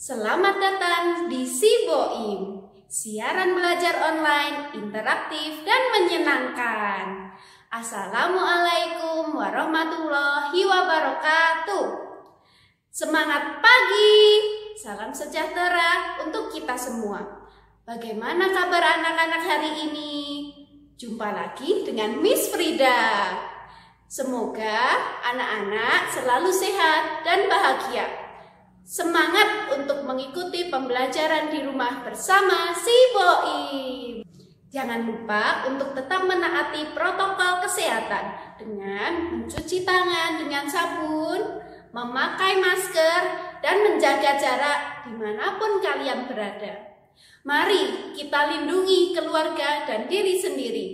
Selamat datang di Siboim, siaran belajar online, interaktif, dan menyenangkan. Assalamualaikum warahmatullahi wabarakatuh. Semangat pagi, salam sejahtera untuk kita semua. Bagaimana kabar anak-anak hari ini? Jumpa lagi dengan Miss Frida. Semoga anak-anak selalu sehat dan bahagia. Semangat untuk mengikuti pembelajaran di rumah bersama Siboim. Jangan lupa untuk tetap menaati protokol kesehatan dengan mencuci tangan dengan sabun, memakai masker, dan menjaga jarak dimanapun kalian berada. Mari kita lindungi keluarga dan diri sendiri.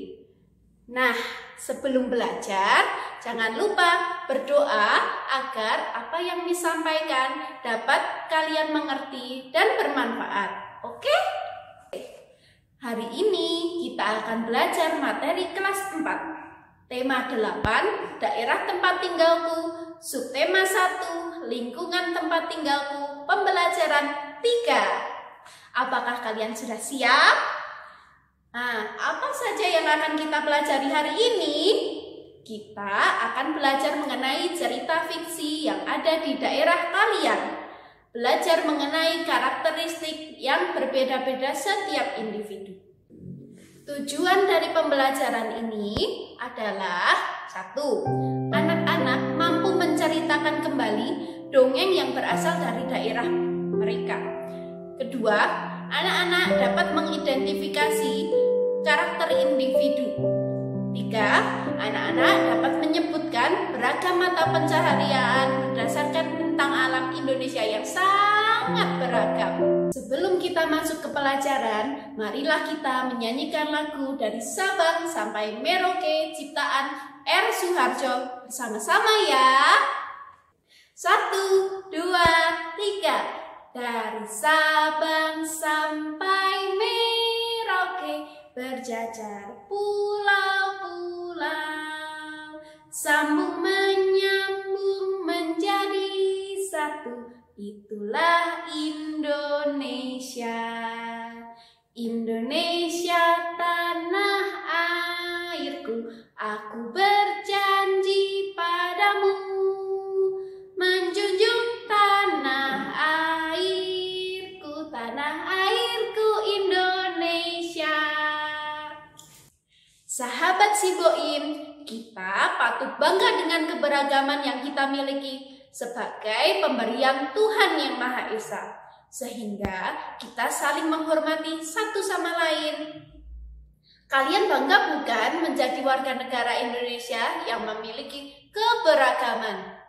Nah, sebelum belajar, jangan lupa berdoa agar apa yang disampaikan dapat kalian mengerti dan bermanfaat. Oke? Hari ini kita akan belajar materi kelas 4. Tema 8, daerah tempat tinggalku. Subtema 1, lingkungan tempat tinggalku. Pembelajaran 3. Apakah kalian sudah siap? Nah, apa saja yang akan kita pelajari hari ini? Kita akan belajar mengenai cerita fiksi yang ada di daerah kalian. Belajar mengenai karakteristik yang berbeda-beda setiap individu. Tujuan dari pembelajaran ini adalah 1. Anak-anak mampu menceritakan kembali dongeng yang berasal dari daerah mereka. Kedua, anak-anak dapat mengidentifikasi karakter individu. 3. Anak-anak dapat menyebutkan beragam mata pencaharian berdasarkan bentang alam Indonesia yang sangat beragam. Sebelum kita masuk ke pelajaran, marilah kita menyanyikan lagu dari Sabang sampai Merauke ciptaan R. Suharjo bersama-sama ya. 1, 2, 3. Dari Sabang sampai Merauke berjajar pulau-pulau, sambung menyambung menjadi satu, itulah Indonesia. Indonesia tanah airku, aku berjanji padamu menjunjung tanah airku Indonesia. Sahabat Siboim, kita patut bangga dengan keberagaman yang kita miliki sebagai pemberian Tuhan Yang Maha Esa, sehingga kita saling menghormati satu sama lain. Kalian bangga bukan menjadi warga negara Indonesia yang memiliki keberagaman?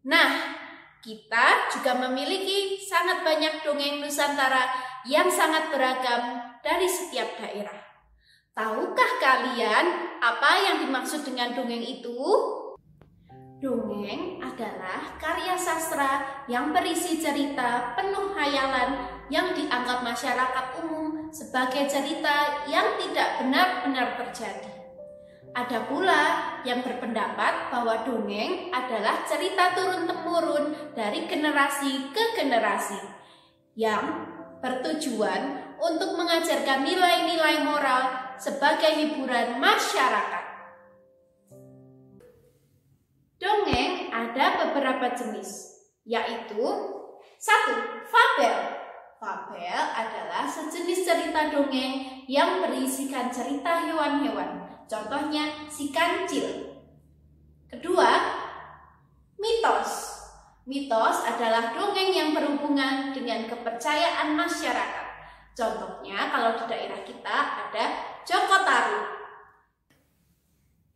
Nah, kita juga memiliki sangat banyak dongeng Nusantara yang sangat beragam dari setiap daerah. Tahukah kalian apa yang dimaksud dengan dongeng itu? Dongeng adalah karya sastra yang berisi cerita penuh hayalan yang dianggap masyarakat umum sebagai cerita yang tidak benar-benar terjadi. Ada pula yang berpendapat bahwa dongeng adalah cerita turun-temurun dari generasi ke generasi yang bertujuan untuk mengajarkan nilai-nilai moral sebagai hiburan masyarakat. Dongeng ada beberapa jenis, yaitu 1. Fabel. Fabel adalah sejenis cerita dongeng yang berisikan cerita hewan-hewan. Contohnya si kancil. Kedua, mitos. Mitos adalah dongeng yang berhubungan dengan kepercayaan masyarakat. Contohnya kalau di daerah kita ada Joko Tarub.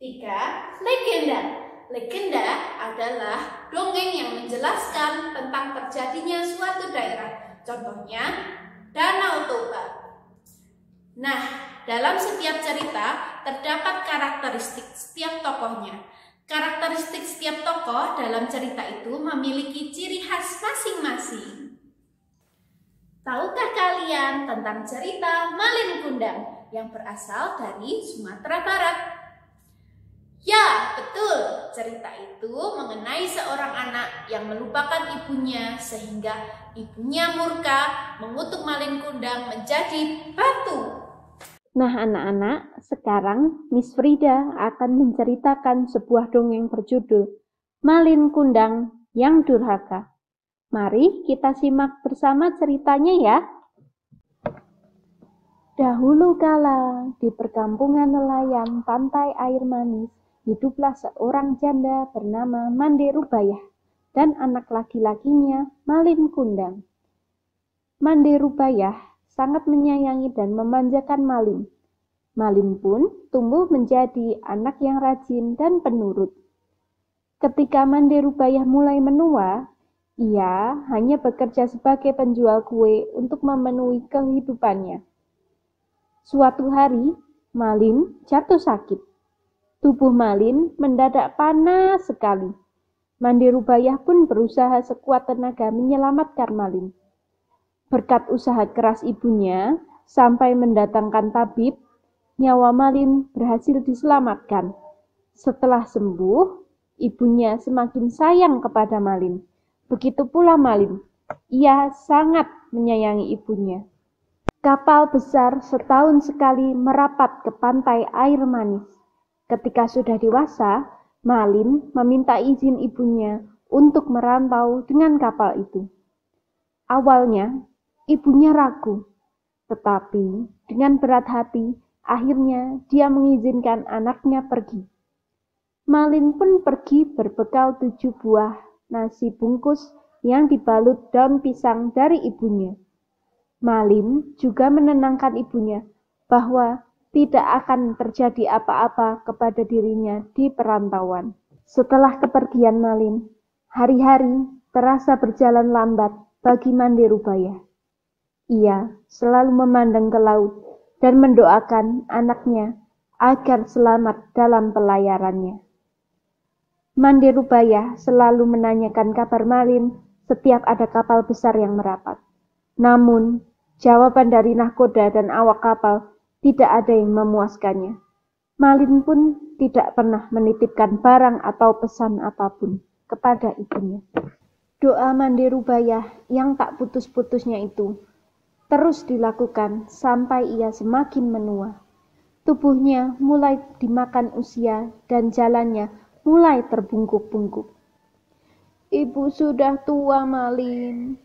3. Legenda. Legenda adalah dongeng yang menjelaskan tentang terjadinya suatu daerah. Contohnya Danau Toba. Nah, dalam setiap cerita terdapat karakteristik setiap tokohnya. Karakteristik setiap tokoh dalam cerita itu memiliki ciri khas masing-masing. Tahukah kalian tentang cerita Malin Kundang yang berasal dari Sumatera Barat? Ya, betul. Cerita itu mengenai seorang anak yang melupakan ibunya sehingga ibunya murka mengutuk Malin Kundang menjadi batu. Nah anak-anak, sekarang Miss Frida akan menceritakan sebuah dongeng berjudul Malin Kundang yang Durhaka. Mari kita simak bersama ceritanya ya. Dahulu kala, di perkampungan nelayan pantai air manis, hiduplah seorang janda bernama Mande Rubayah dan anak laki-lakinya Malin Kundang. Mande Rubayah sangat menyayangi dan memanjakan Malin. Malin pun tumbuh menjadi anak yang rajin dan penurut. Ketika Mande Rubayah mulai menua, ia hanya bekerja sebagai penjual kue untuk memenuhi kehidupannya. Suatu hari, Malin jatuh sakit. Tubuh Malin mendadak panas sekali. Mande Rubayah pun berusaha sekuat tenaga menyelamatkan Malin. Berkat usaha keras ibunya, sampai mendatangkan tabib, nyawa Malin berhasil diselamatkan. Setelah sembuh, ibunya semakin sayang kepada Malin. Begitu pula Malin. Ia sangat menyayangi ibunya. Kapal besar setahun sekali merapat ke pantai air manis. Ketika sudah dewasa, Malin meminta izin ibunya untuk merantau dengan kapal itu. Awalnya, ibunya ragu, tetapi dengan berat hati, akhirnya dia mengizinkan anaknya pergi. Malin pun pergi berbekal 7 buah nasi bungkus yang dibalut daun pisang dari ibunya. Malin juga menenangkan ibunya bahwa tidak akan terjadi apa-apa kepada dirinya di perantauan. Setelah kepergian Malin, hari-hari terasa berjalan lambat bagi Mande Rubayah. Ia selalu memandang ke laut dan mendoakan anaknya agar selamat dalam pelayarannya. Mande Rubayah selalu menanyakan kabar Malin setiap ada kapal besar yang merapat. Namun, jawaban dari nahkoda dan awak kapal tidak ada yang memuaskannya. Malin pun tidak pernah menitipkan barang atau pesan apapun kepada ibunya. Doa Mande Rubayah yang tak putus-putusnya itu terus dilakukan sampai ia semakin menua. Tubuhnya mulai dimakan usia dan jalannya mulai terbungkuk-bungkuk. Ibu sudah tua, Malin.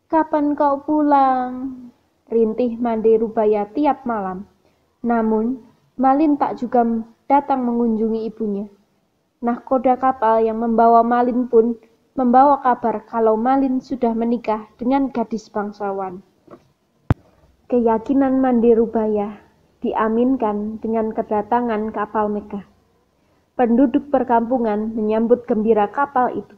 Kapan kau pulang? Rintih Mande Rubayah tiap malam. Namun, Malin tak juga datang mengunjungi ibunya. Nahkoda kapal yang membawa Malin pun membawa kabar kalau Malin sudah menikah dengan gadis bangsawan. Keyakinan Mande Rubayah diaminkan dengan kedatangan kapal megah. Penduduk perkampungan menyambut gembira kapal itu.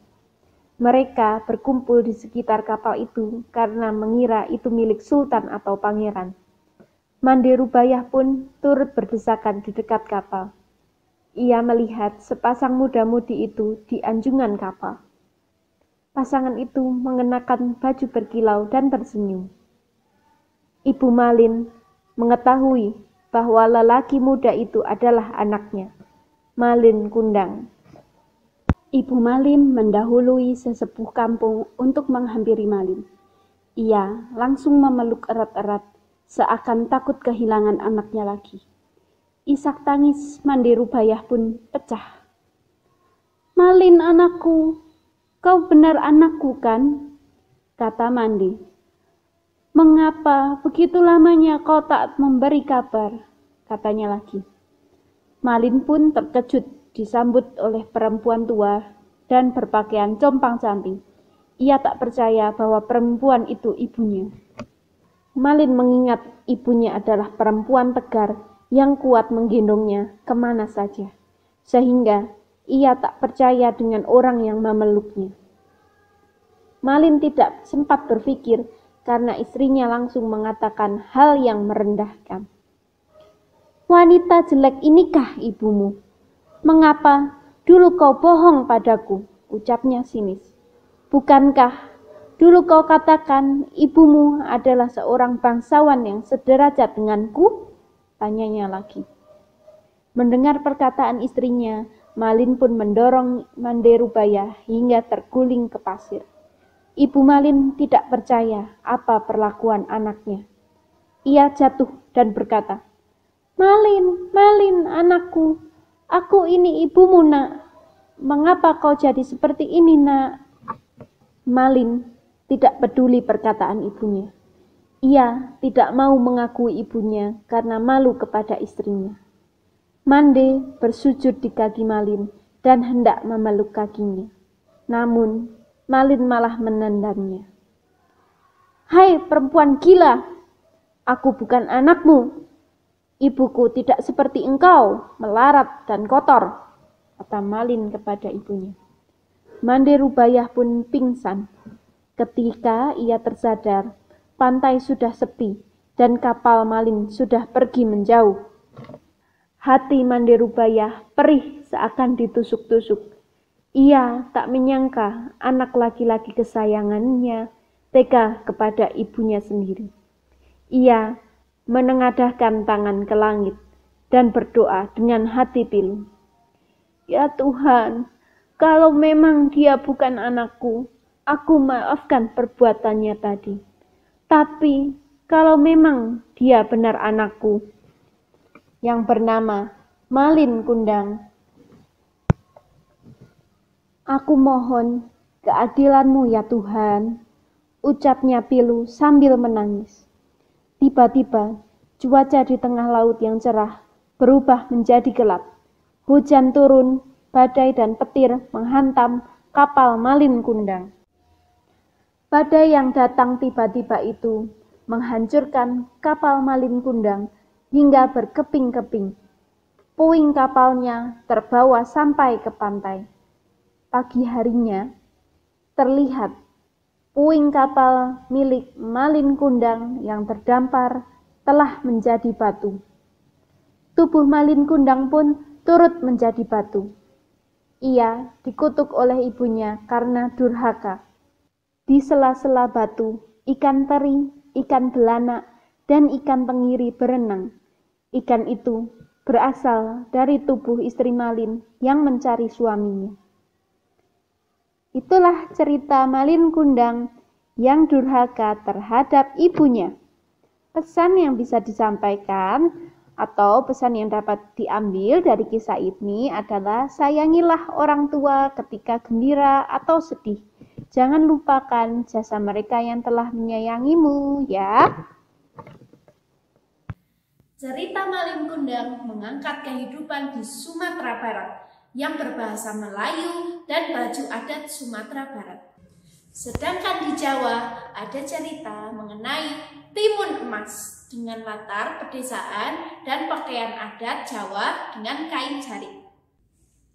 Mereka berkumpul di sekitar kapal itu karena mengira itu milik sultan atau pangeran. Mande Rubayah pun turut berdesakan di dekat kapal. Ia melihat sepasang muda-mudi itu di anjungan kapal. Pasangan itu mengenakan baju berkilau dan tersenyum. Ibu Malin mengetahui bahwa lelaki muda itu adalah anaknya, Malin Kundang. Ibu Malin mendahului sesepuh kampung untuk menghampiri Malin. Ia langsung memeluk erat-erat, seakan takut kehilangan anaknya lagi. Isak tangis Mande Rubayah pun pecah. Malin anakku, kau benar anakku kan? Kata Mande. Mengapa begitu lamanya kau tak memberi kabar? Katanya lagi. Malin pun terkejut disambut oleh perempuan tua dan berpakaian compang-camping. Ia tak percaya bahwa perempuan itu ibunya. Malin mengingat ibunya adalah perempuan tegar yang kuat menggendongnya kemana saja, sehingga ia tak percaya dengan orang yang memeluknya. Malin tidak sempat berpikir karena istrinya langsung mengatakan hal yang merendahkan. Wanita jelek inikah ibumu? Mengapa dulu kau bohong padaku? Ucapnya sinis. Bukankah dulu kau katakan ibumu adalah seorang bangsawan yang sederajat denganku? Tanyanya lagi. Mendengar perkataan istrinya, Malin pun mendorong Mande Rubaya hingga terguling ke pasir. Ibu Malin tidak percaya apa perlakuan anaknya. Ia jatuh dan berkata, "Malin, Malin anakku, aku ini ibumu nak. Mengapa kau jadi seperti ini nak?" Malin tidak peduli perkataan ibunya. Ia tidak mau mengakui ibunya karena malu kepada istrinya. Mande bersujud di kaki Malin dan hendak memeluk kakinya. Namun, Malin malah menendangnya. "Hai perempuan gila, aku bukan anakmu. Ibuku tidak seperti engkau, melarat dan kotor," kata Malin kepada ibunya. Mande Rubayah pun pingsan. Ketika ia tersadar, pantai sudah sepi dan kapal Malin sudah pergi menjauh. Hati Mande Rubayah perih seakan ditusuk-tusuk. Ia tak menyangka anak laki-laki kesayangannya tega kepada ibunya sendiri. Ia menengadahkan tangan ke langit dan berdoa dengan hati pilu. "Ya Tuhan, kalau memang dia bukan anakku, aku maafkan perbuatannya tadi. Tapi kalau memang dia benar anakku, yang bernama Malin Kundang, aku mohon keadilanmu ya Tuhan," ucapnya pilu sambil menangis. Tiba-tiba, cuaca di tengah laut yang cerah berubah menjadi gelap. Hujan turun, badai dan petir menghantam kapal Malin Kundang. Badai yang datang tiba-tiba itu menghancurkan kapal Malin Kundang hingga berkeping-keping. Puing kapalnya terbawa sampai ke pantai. Pagi harinya, terlihat puing kapal milik Malin Kundang yang terdampar telah menjadi batu. Tubuh Malin Kundang pun turut menjadi batu. Ia dikutuk oleh ibunya karena durhaka. Di sela-sela batu, ikan teri, ikan belanak, dan ikan tenggiri berenang. Ikan itu berasal dari tubuh istri Malin yang mencari suaminya. Itulah cerita Malin Kundang yang durhaka terhadap ibunya. Pesan yang bisa disampaikan atau pesan yang dapat diambil dari kisah ini adalah sayangilah orang tua ketika gembira atau sedih. Jangan lupakan jasa mereka yang telah menyayangimu ya. Cerita Malin Kundang mengangkat kehidupan di Sumatera Barat yang berbahasa Melayu dan baju adat Sumatera Barat. Sedangkan di Jawa ada cerita mengenai timun emas dengan latar pedesaan dan pakaian adat Jawa dengan kain jarik.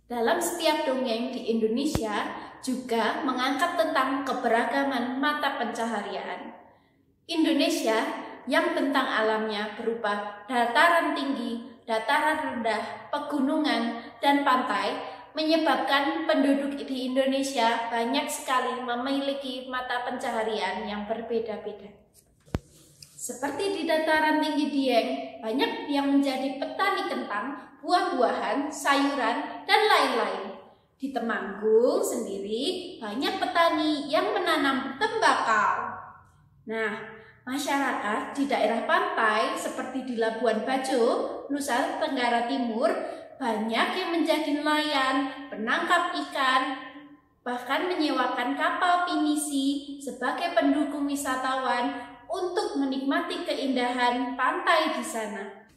Dalam setiap dongeng di Indonesia juga mengangkat tentang keberagaman mata pencaharian. Indonesia yang bentang alamnya berupa dataran tinggi, dataran rendah, pegunungan, dan pantai menyebabkan penduduk di Indonesia banyak sekali memiliki mata pencaharian yang berbeda-beda. Seperti di dataran tinggi Dieng, banyak yang menjadi petani kentang, buah-buahan, sayuran, dan lain-lain. Di Temanggung sendiri banyak petani yang menanam tembakau. Nah, masyarakat di daerah pantai seperti di Labuan Bajo, Nusa Tenggara Timur, banyak yang menjadi nelayan, penangkap ikan, bahkan menyewakan kapal pinisi sebagai pendukung wisatawan untuk menikmati keindahan pantai di sana.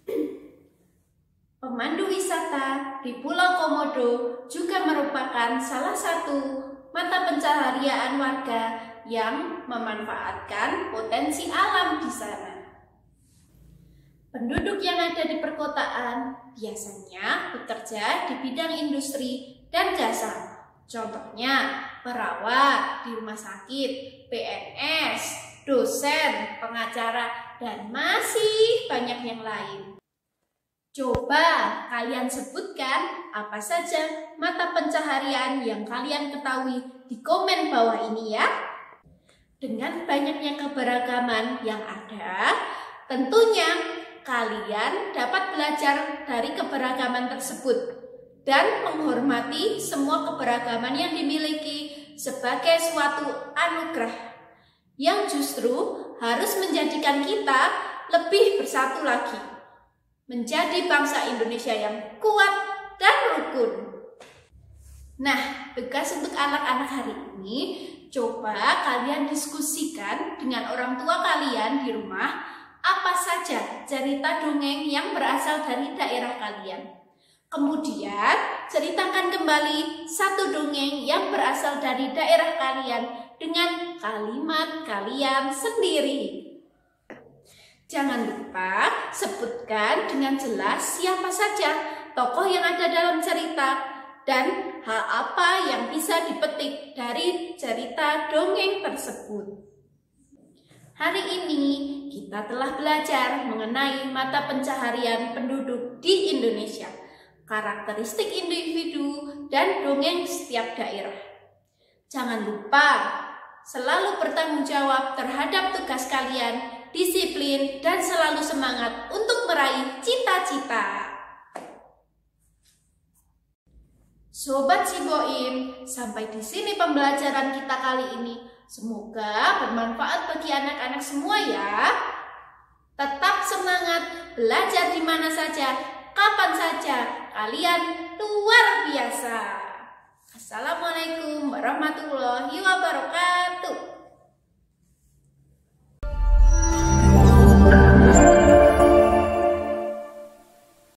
Pemandu wisata di Pulau Komodo juga merupakan salah satu mata pencaharian warga yang memanfaatkan potensi alam di sana. Penduduk yang ada di perkotaan biasanya bekerja di bidang industri dan jasa. Contohnya perawat di rumah sakit, PNS, dosen, pengacara, dan masih banyak yang lain. Coba kalian sebutkan apa saja mata pencaharian yang kalian ketahui di komen bawah ini ya. Dengan banyaknya keberagaman yang ada, tentunya kalian dapat belajar dari keberagaman tersebut. dan menghormati semua keberagaman yang dimiliki sebagai suatu anugerah yang justru harus menjadikan kita lebih bersatu lagi, menjadi bangsa Indonesia yang kuat dan rukun. Nah, tugas untuk anak-anak hari ini, coba kalian diskusikan dengan orang tua kalian di rumah apa saja cerita dongeng yang berasal dari daerah kalian. Kemudian, ceritakan kembali satu dongeng yang berasal dari daerah kalian dengan kalimat kalian sendiri. Jangan lupa sebutkan dengan jelas siapa saja tokoh yang ada dalam cerita dan hal apa yang bisa dipetik dari cerita dongeng tersebut. Hari ini kita telah belajar mengenai mata pencaharian penduduk di Indonesia, karakteristik individu, dan dongeng setiap daerah. Jangan lupa selalu bertanggung jawab terhadap tugas kalian, disiplin, dan selalu semangat untuk meraih cita-cita. Sobat Siboim, sampai di sini pembelajaran kita kali ini. Semoga bermanfaat bagi anak-anak semua ya. Tetap semangat, belajar di mana saja, kapan saja. Kalian luar biasa. Assalamualaikum warahmatullahi wabarakatuh.